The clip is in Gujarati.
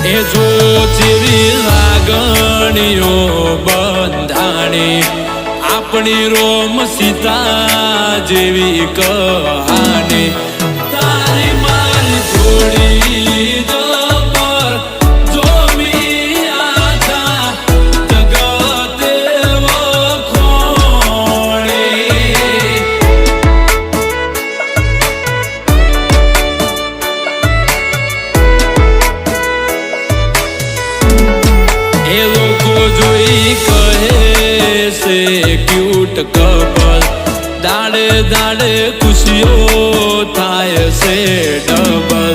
એ જો જેવી લાગણીઓ બંધાણી આપણી રોમ સીતા જેવી કહાની તારી મારી જોડી જબર જોમી આખા જગતે વખોણી એ લોકો જોઈ કહે છે ક્યુટ કપલ દાડે દાડે ખુશીઓ થાય છે ડબલ